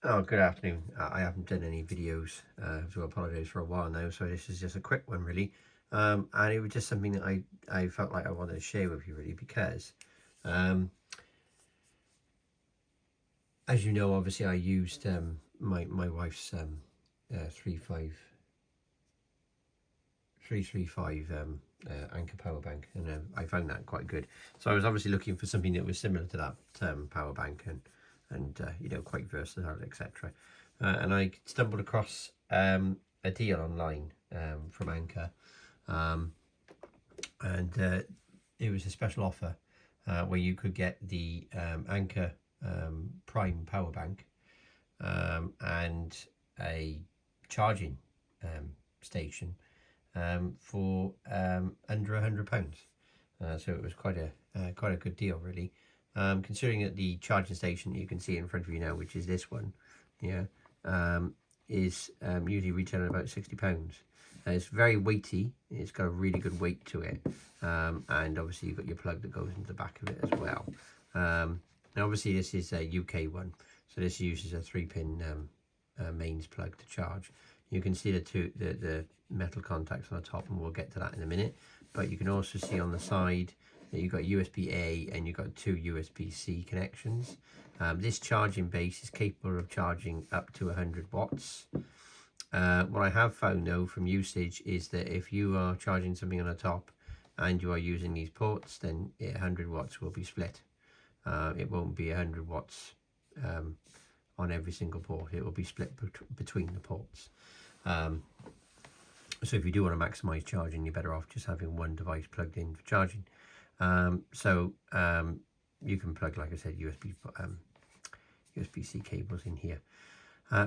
Oh, good afternoon. I haven't done any videos, so I apologise for a while now. So this is just a quick one, really. And it was just something that I felt like I wanted to share with you, really, because, as you know, obviously I used my wife's 335 Anker power bank, and I found that quite good. So I was obviously looking for something that was similar to that power bank, and you know, quite versatile, etc. And I stumbled across a deal online from Anker, and it was a special offer where you could get the Anker Prime power bank and a charging station for under £100. So it was quite a good deal, really. Considering that the charging station that you can see in front of you now, which is this one, yeah, is usually retailing about £60. It's very weighty. It's got a really good weight to it, and obviously you've got your plug that goes into the back of it as well. Now obviously this is a UK one, so this uses a 3-pin mains plug to charge. You can see the metal contacts on the top, and we'll get to that in a minute. But you can also see on the side that you've got USB-A and you've got 2 USB-C connections. This charging base is capable of charging up to 100 watts. What I have found though from usage is that if you are charging something on the top and you are using these ports, then 100 watts will be split. It won't be 100 watts on every single port. It will be split between the ports. So if you do want to maximize charging, you're better off just having one device plugged in for charging. You can plug, like I said, USB-C cables in here.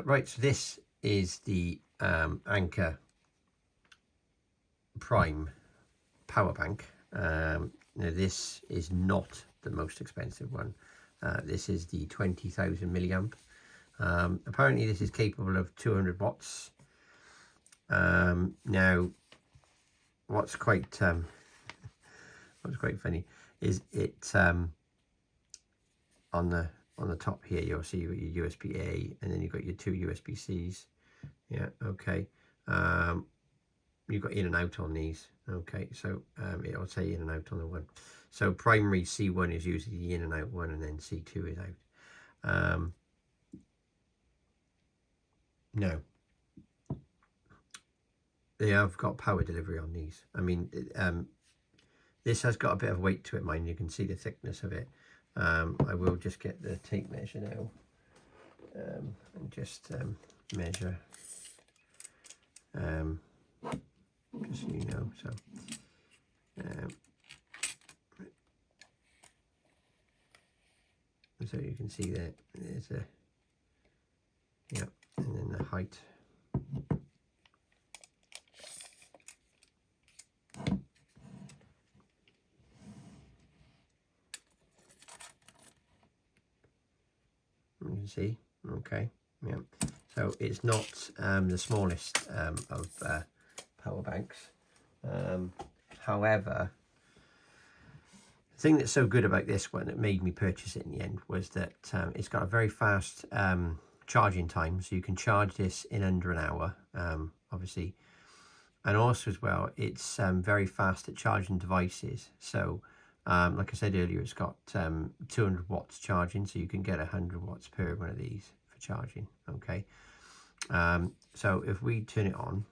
Right, so this is the Anker Prime power bank. Now this is not the most expensive one. This is the 20,000 milliamp. Apparently this is capable of 200 watts. Now what's quite funny is it on the top here you'll see your USB-A, and then you've got your 2 USB-Cs. Yeah, okay. You've got in and out on these. Okay, so it'll say in and out on the one. So primary C1 is usually the in and out one, and then C2 is out. Now they have got power delivery on these. I mean, this has got a bit of weight to it, mind. You can see the thickness of it. I will just get the tape measure now and just measure, just so you know. So you can see that there's a, yeah, and then the height. You can see, okay, yeah. So it's not the smallest of power banks. However, the thing that's so good about this one that made me purchase it in the end was that it's got a very fast charging time, so you can charge this in under an hour, obviously, and also as well it's very fast at charging devices. So like I said earlier, it's got 200 watts charging, so you can get 100 watts per one of these for charging. Okay, so if we turn it on,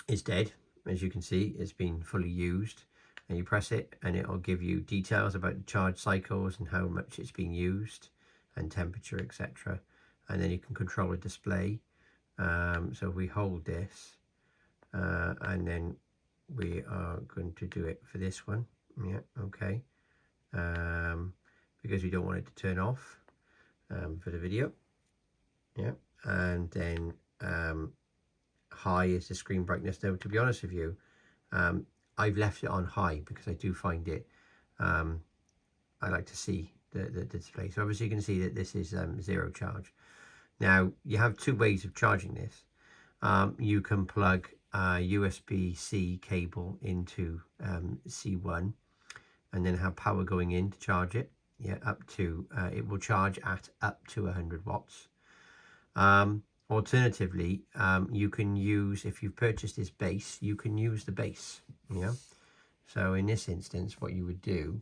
it's dead. As you can see, it's been fully used, and you press it and it'll give you details about the charge cycles and how much it's been used and temperature, etc. And then you can control a display. So if we hold this and then we are going to do it for this one, yeah, okay, because we don't want it to turn off for the video, yeah. And then high is the screen brightness. Now, to be honest with you, I've left it on high because I do find it, I like to see the display. So obviously you can see that this is zero charge. Now you have 2 ways of charging this. You can plug a USB-C cable into C1 and then have power going in to charge it, Yeah, up to, it will charge at up to 100 watts. Alternatively, you can use, if you've purchased this base, you can use the base, you know. So in this instance, what you would do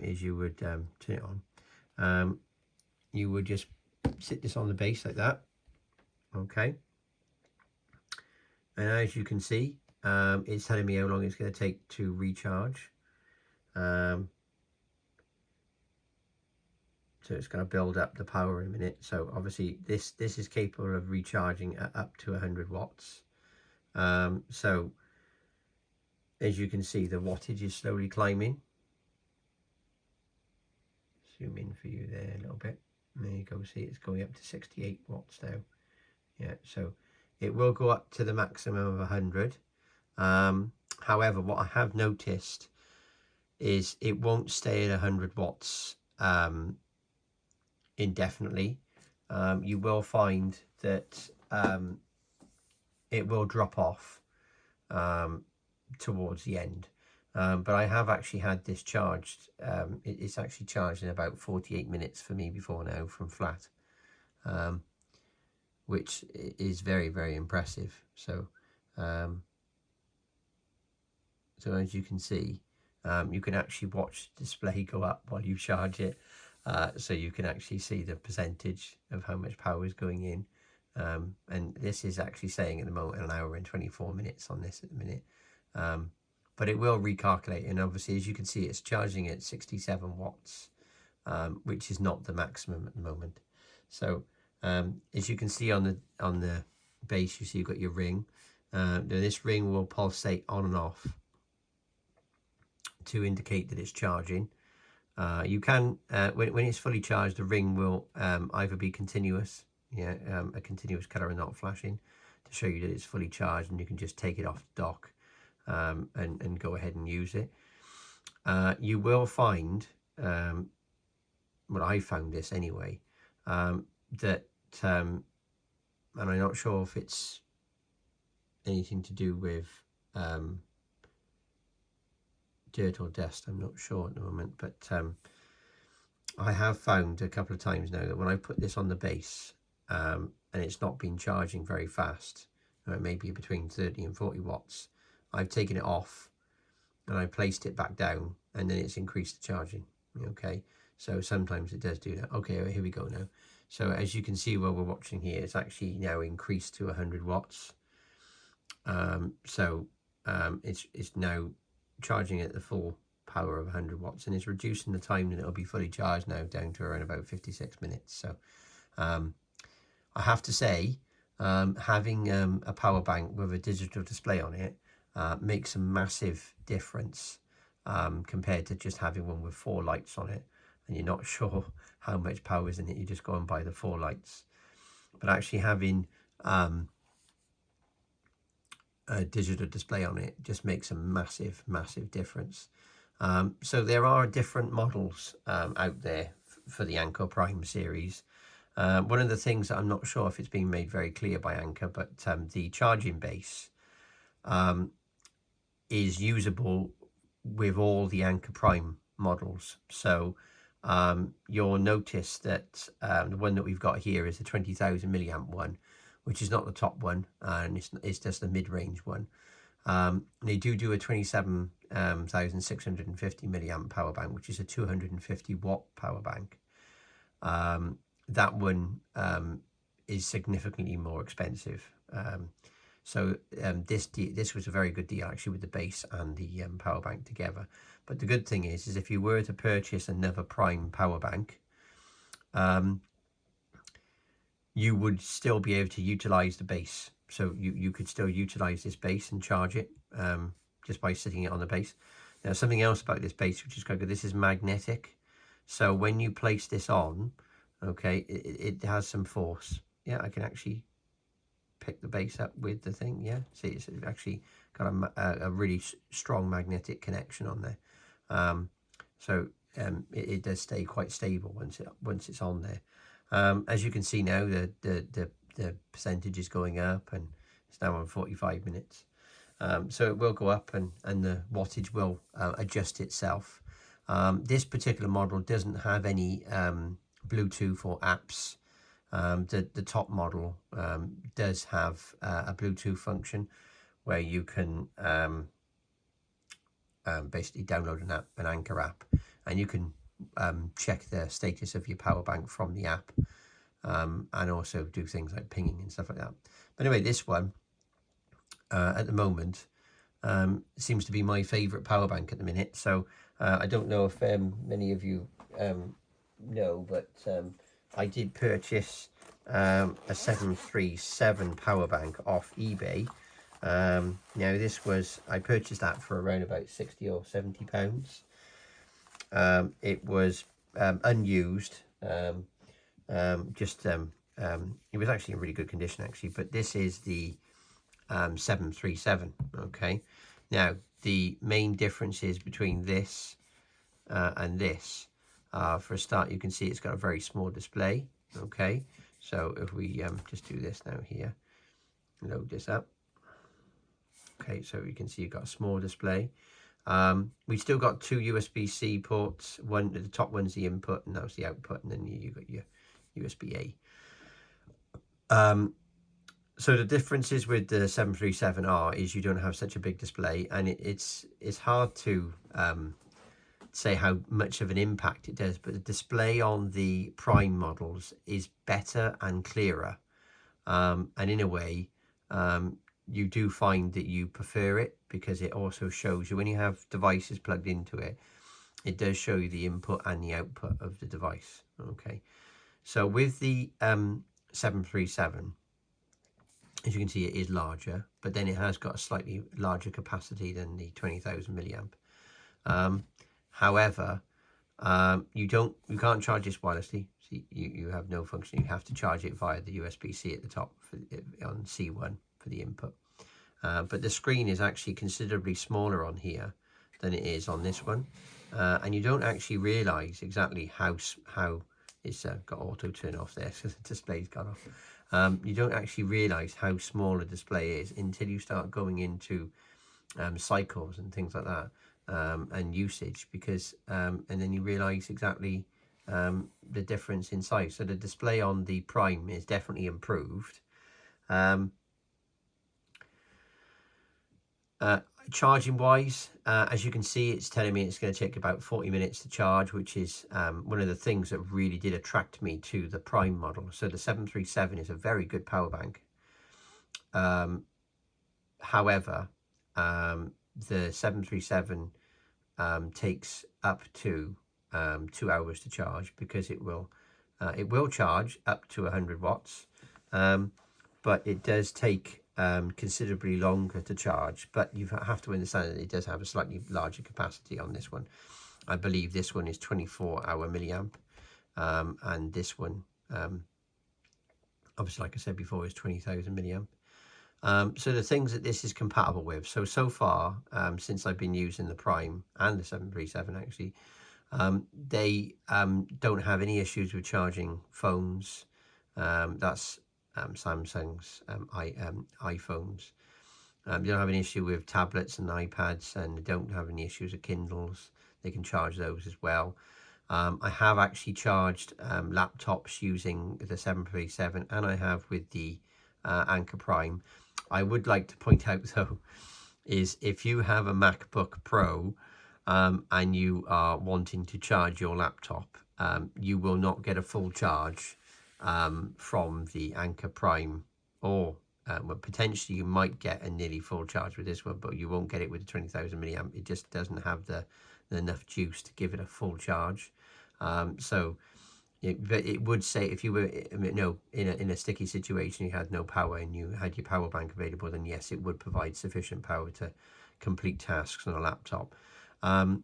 is you would turn it on. You would just sit this on the base like that, okay. And as you can see, it's telling me how long it's going to take to recharge. So it's going to build up the power in a minute. So obviously this is capable of recharging at up to 100 watts. So as you can see, the wattage is slowly climbing. Zoom in for you there a little bit. There you go. See, it's going up to 68 watts now. Yeah, so it will go up to the maximum of 100. However, what I have noticed is it won't stay at 100 watts indefinitely. You will find that it will drop off towards the end. But I have actually had this charged. It's actually charged in about 48 minutes for me before now from flat, which is very, very impressive. So, so as you can see, you can actually watch the display go up while you charge it. So you can actually see the percentage of how much power is going in. And this is actually saying at the moment 1 hour and 24 minutes on this at the minute. But it will recalculate, and obviously as you can see it's charging at 67 watts, which is not the maximum at the moment. So as you can see on the base, you see you've got your ring. Now this ring will pulsate on and off to indicate that it's charging. You can when it's fully charged, the ring will either be continuous, yeah, a continuous colour and not flashing, to show you that it's fully charged, and you can just take it off the dock and go ahead and use it. You will find, well, I found this anyway, that and I'm not sure if it's anything to do with dirt or dust, I'm not sure at the moment, but I have found a couple of times now that when I put this on the base and it's not been charging very fast, maybe between 30 and 40 watts, I've taken it off and I placed it back down, and then it's increased the charging. Okay, so sometimes it does do that. Okay, here we go now. So as you can see while we're watching here, it's actually now increased to 100 watts. So it's now charging at the full power of 100 watts, and it's reducing the time that it'll be fully charged now down to around about 56 minutes. So I have to say, having a power bank with a digital display on it makes a massive difference compared to just having one with 4 lights on it and you're not sure how much power is in it. You just go and buy the 4 lights. But actually having a digital display on it just makes a massive difference. So there are different models out there for the Anker Prime series. One of the things that I'm not sure if it's been made very clear by Anker, but the charging base is usable with all the Anker Prime models. So you'll notice that the one that we've got here is the 20,000 milliamp one, which is not the top one, and it's just the mid-range one. They do a 27,650 milliamp power bank, which is a 250 watt power bank. That one is significantly more expensive. So this was a very good deal actually with the base and the power bank together. But the good thing is if you were to purchase another Prime power bank, you would still be able to utilize the base. So you could still utilize this base and charge it just by sitting it on the base. Now something else about this base which is quite good, this is magnetic. So when you place this on, okay, it has some force. Yeah, I can actually pick the base up with the thing. Yeah, see, it's actually got a really strong magnetic connection on there. So it does stay quite stable once it's on there. As you can see now, the percentage is going up, and it's now on 45 minutes. So it will go up, and the wattage will adjust itself. This particular model doesn't have any Bluetooth or apps. The top model does have a Bluetooth function where you can basically download an Anker app, and you can check the status of your power bank from the app, and also do things like pinging and stuff like that. But anyway, this one at the moment seems to be my favorite power bank at the minute. So I don't know if many of you know, but I did purchase a 737 power bank off eBay. Now this was, I purchased that for around about 60 or 70 pounds. It was unused, it was actually in really good condition actually, but this is the 737. Okay, now the main differences between this and this, for a start, you can see it's got a very small display. Okay, so if we just do this now here, load this up. Okay, so you can see you've got a small display. We still got two USB-C ports. One, the top one's the input, and that was the output, and then you've got your USB-A. So the differences with the 737R is you don't have such a big display, and it's hard to say how much of an impact it does, but the display on the Prime models is better and clearer, and in a way you do find that you prefer it, because it also shows you when you have devices plugged into it, it does show you the input and the output of the device. Okay, so with the 737, as you can see, it is larger, but then it has got a slightly larger capacity than the 20,000 milliamp. However, you can't charge this wirelessly. So you have no function. You have to charge it via the USB-C at the top on C1 for the input. But the screen is actually considerably smaller on here than it is on this one, and you don't actually realise exactly how it's got auto turn off there, so the display's gone off. You don't actually realise how small a display is until you start going into cycles and things like that, and usage, because and then you realise exactly the difference in size. So the display on the Prime is definitely improved. Charging wise, as you can see, it's telling me it's going to take about 40 minutes to charge, which is one of the things that really did attract me to the Prime model. So the 737 is a very good power bank. However, the 737 takes up to 2 hours to charge, because it will charge up to 100 watts, but it does take considerably longer to charge. But you have to understand that it does have a slightly larger capacity on this one. I believe this one is 24-hour milliamp, and this one, obviously, like I said before, is 20,000 milliamp. So the things that this is compatible with, so far, since I've been using the Prime and the 737 actually, they don't have any issues with charging phones. That's Samsung's iPhones. They don't have any issue with tablets and iPads, and they don't have any issues with Kindles. They can charge those as well. I have actually charged laptops using the 737, and I have with the Anker Prime. I would like to point out though, is if you have a MacBook Pro and you are wanting to charge your laptop, you will not get a full charge from the Anker Prime, or well, potentially you might get a nearly full charge with this one, but you won't get it with the 20,000 milliamp. It just doesn't have the enough juice to give it a full charge. So but it would say, if you were in a sticky situation, you had no power and you had your power bank available, then yes, it would provide sufficient power to complete tasks on a laptop. I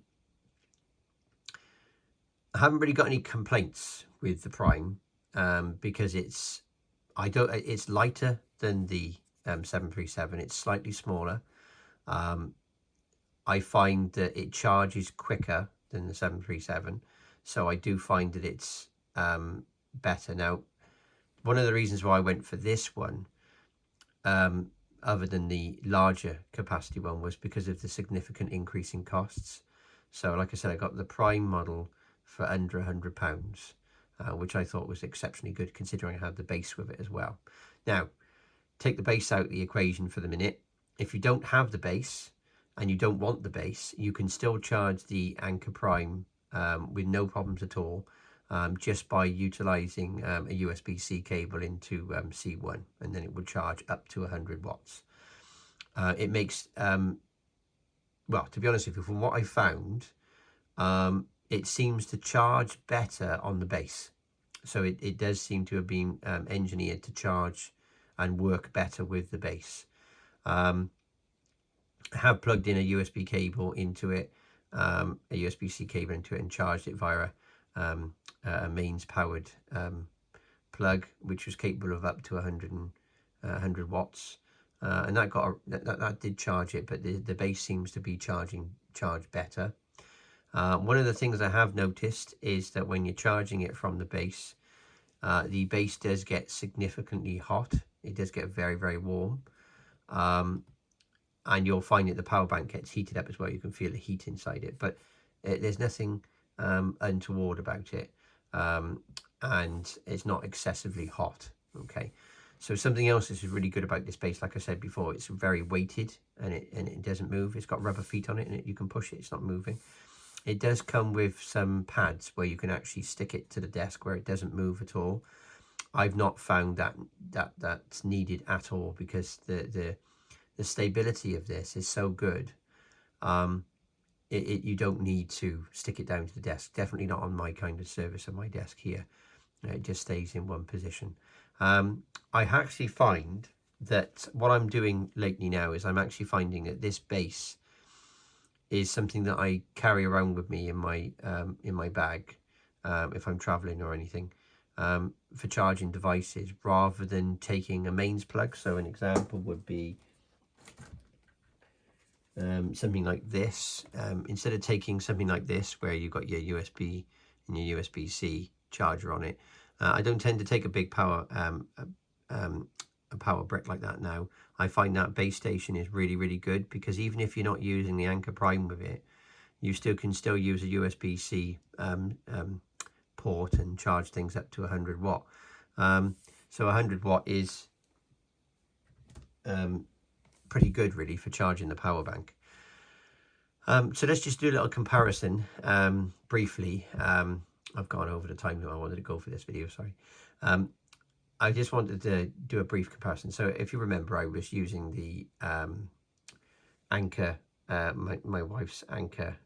haven't really got any complaints with the Prime, because it's lighter than the 737. It's slightly smaller. I find that it charges quicker than the 737, so I do find that it's better. Now, one of the reasons why I went for this one, other than the larger capacity one, was because of the significant increase in costs. So like I said, I got the Prime model for under £100, which I thought was exceptionally good considering I had the base with it as well. Now, take the base out of the equation for the minute. If you don't have the base and you don't want the base, you can still charge the Anker Prime with no problems at all, just by utilizing a USB-C cable into C1, and then it would charge up to 100 watts. It makes, well, to be honest with you, from what I found, it seems to charge better on the base. So it does seem to have been engineered to charge and work better with the base. I have plugged in a USB cable into it, a USB-C cable into it, and charged it via a mains powered plug, which was capable of up to 100 watts, and that did charge it, but the base seems to be charged better. One of the things I have noticed is that when you're charging it from the base does get significantly hot. It does get very, very warm, and you'll find that the power bank gets heated up as well. You can feel the heat inside it, but there's nothing untoward about it, and it's not excessively hot. Okay, so something else that's really good about this base, like I said before, it's very weighted, and it doesn't move. It's got rubber feet on it, and you can push it. It's not moving. It does come with some pads where you can actually stick it to the desk where it doesn't move at all. I've not found that's needed at all, because the stability of this is so good. You don't need to stick it down to the desk. Definitely not on my kind of service on my desk here. It just stays in one position. I actually find that what I'm doing lately now is I'm actually finding that this base is something that I carry around with me in my bag if I'm traveling or anything, for charging devices, rather than taking a mains plug. So an example would be something like this. Instead of taking something like this where you've got your USB and your USB-C charger on it, I don't tend to take a big power brick like that now. I find that base station is really, really good, because even if you're not using the Anker Prime with it, you can still use a USB-C port and charge things up to 100 watt. So 100 watt is pretty good really for charging the power bank. So let's just do a little comparison briefly. I've gone over the time that I wanted to go for this video, sorry. I just wanted to do a brief comparison. So if you remember, I was using the Anker, my wife's Anker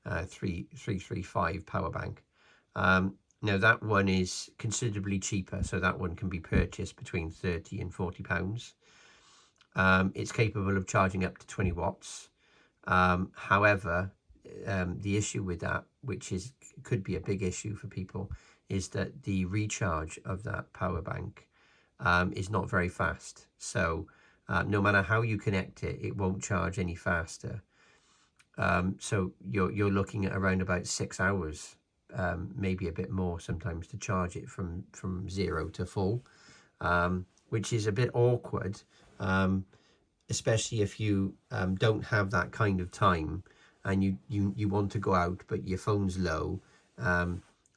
335 power bank. Now that one is considerably cheaper, so that one can be purchased between £30 and £40. It's capable of charging up to 20 watts. However, the issue with that, which could be a big issue for people, is that the recharge of that power bank is not very fast. So no matter how you connect it, it won't charge any faster. So you're looking at around about 6 hours, maybe a bit more sometimes, to charge it from 0 to full, which is a bit awkward, especially if you don't have that kind of time, and you want to go out but your phone's low,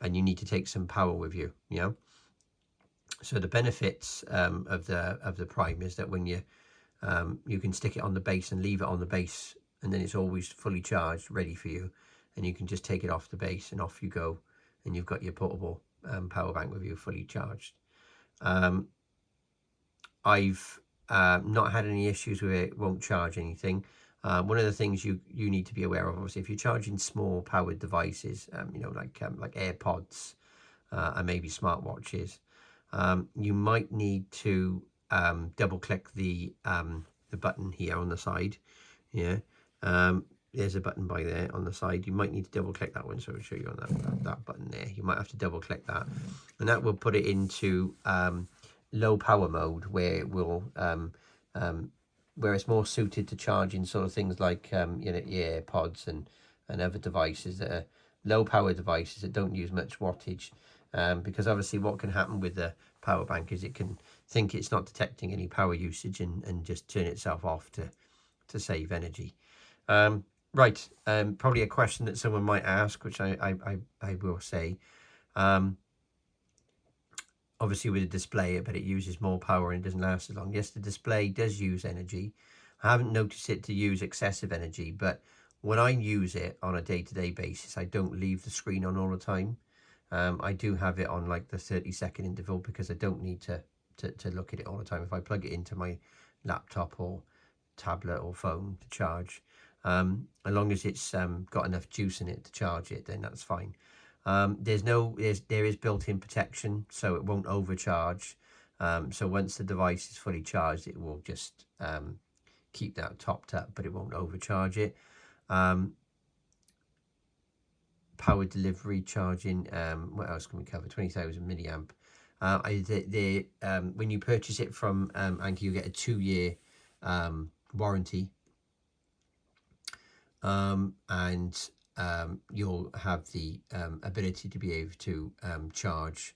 and you need to take some power with you, you know. So the benefits of the Prime is that when you can stick it on the base and leave it on the base, and then it's always fully charged, ready for you, and you can just take it off the base and off you go, and you've got your portable power bank with you, fully charged. I've not had any issues with it. Won't charge anything. One of the things you need to be aware of, obviously, if you're charging small powered devices, you know, like AirPods and maybe smartwatches, you might need to double click the button here on the side. Yeah, there's a button by there on the side. You might need to double click that one, so I'll show you on that button there. You might have to double click that, and that will put it into low power mode, where it will where it's more suited to charging sort of things like you know, your AirPods and other devices that are low power devices that don't use much wattage, because obviously what can happen with the power bank is it can think it's not detecting any power usage and just turn itself off to save energy. Right, probably a question that someone might ask, which I will say. Obviously with a display, but it uses more power and it doesn't last as long. Yes, the display does use energy. I haven't noticed it to use excessive energy, but when I use it on a day-to-day basis, I don't leave the screen on all the time. I do have it on like the 30-second interval because I don't need to look at it all the time. If I plug it into my laptop or tablet or phone to charge, as long as it's got enough juice in it to charge it, then that's fine. There is built-in protection, so it won't overcharge. So once the device is fully charged, it will just keep that topped up, but it won't overcharge it. Power delivery, charging, what else can we cover? 20,000 milliamp. When you purchase it from Anker, you get a 2-year warranty, and you'll have the ability to be able to charge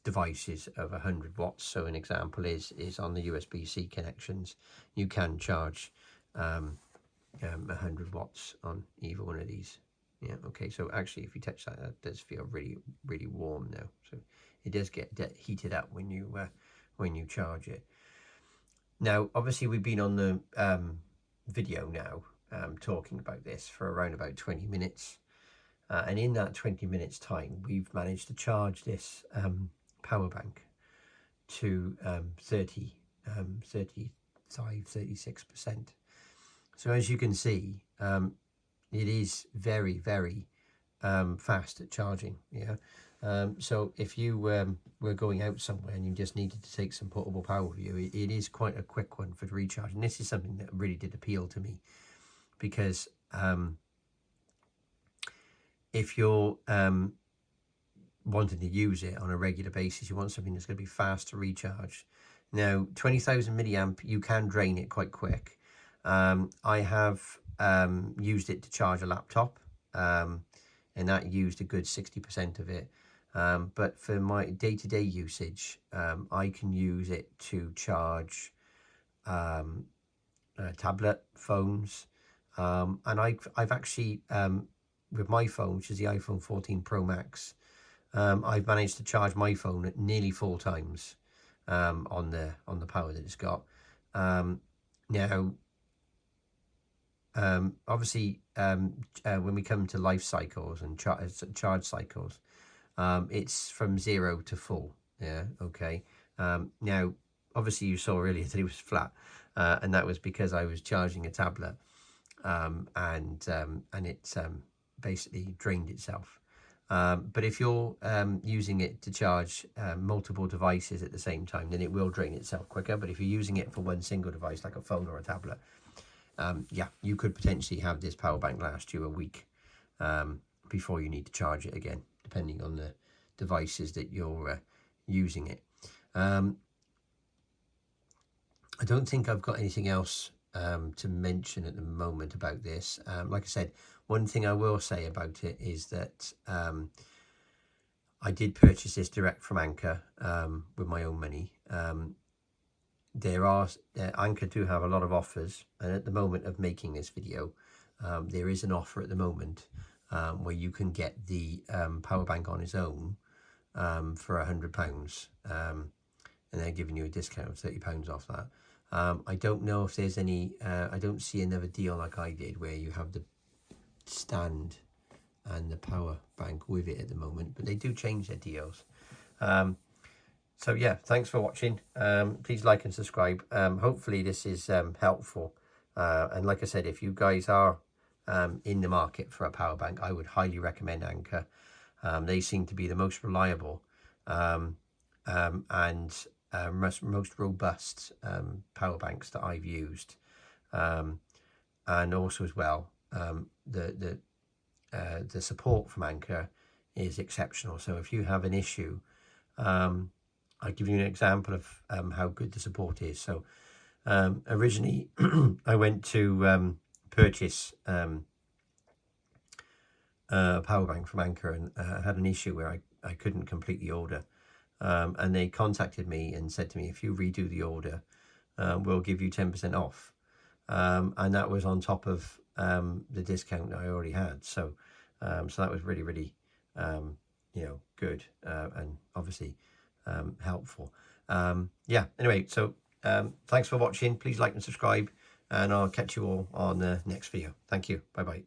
devices of 100 watts. So an example is on the USB-C connections, you can charge 100 watts on either one of these. Yeah, okay, so actually if you touch that, that does feel really, really warm now. So it does get heated up when you charge it. Now, obviously we've been on the video now talking about this for around about 20 minutes. And in that 20 minutes time, we've managed to charge this power bank to 36%. So as you can see, it is very, very fast at charging. Yeah. So if you were going out somewhere and you just needed to take some portable power with you, it is quite a quick one for recharge. And this is something that really did appeal to me, because if you're wanting to use it on a regular basis, you want something that's going to be fast to recharge. Now, 20,000 milliamp, you can drain it quite quick. I have used it to charge a laptop, and that used a good 60% of it. But for my day-to-day usage, I can use it to charge tablet phones, and I've actually with my phone, which is the iPhone 14 Pro Max, I've managed to charge my phone at nearly 4 times on the power that it's got. Now, obviously, when we come to life cycles and charge cycles, it's from 0 to full. Yeah, okay. Now, obviously, you saw earlier that it was flat, and that was because I was charging a tablet, and it basically drained itself. But if you're using it to charge multiple devices at the same time, then it will drain itself quicker. But if you're using it for one single device, like a phone or a tablet, yeah, you could potentially have this power bank last you a week before you need to charge it again, depending on the devices that you're using it. I don't think I've got anything else to mention at the moment about this. Like I said, one thing I will say about it is that I did purchase this direct from Anker with my own money. Anker do have a lot of offers, and at the moment of making this video, there is an offer at the moment where you can get the power bank on its own for £100, and they're giving you a discount of £30 off that. I don't know if there's any, I don't see another deal like I did where you have the stand and the power bank with it at the moment, but they do change their deals. So yeah, thanks for watching. Please like and subscribe. Hopefully this is helpful. And like I said, if you guys are in the market for a power bank, I would highly recommend Anker. They seem to be the most reliable and most robust power banks that I've used, and also as well the support from Anker is exceptional. So if you have an issue, I'll give you an example of how good the support is. So originally I went to purchase a power bank from Anker, and had an issue where I couldn't complete the order. And they contacted me and said to me, if you redo the order, we'll give you 10% off. and that was on top of the discount that I already had. So so that was really, really you know, good and obviously helpful. Yeah, anyway, so thanks for watching. Please like and subscribe, and I'll catch you all on the next video. Thank you. Bye bye.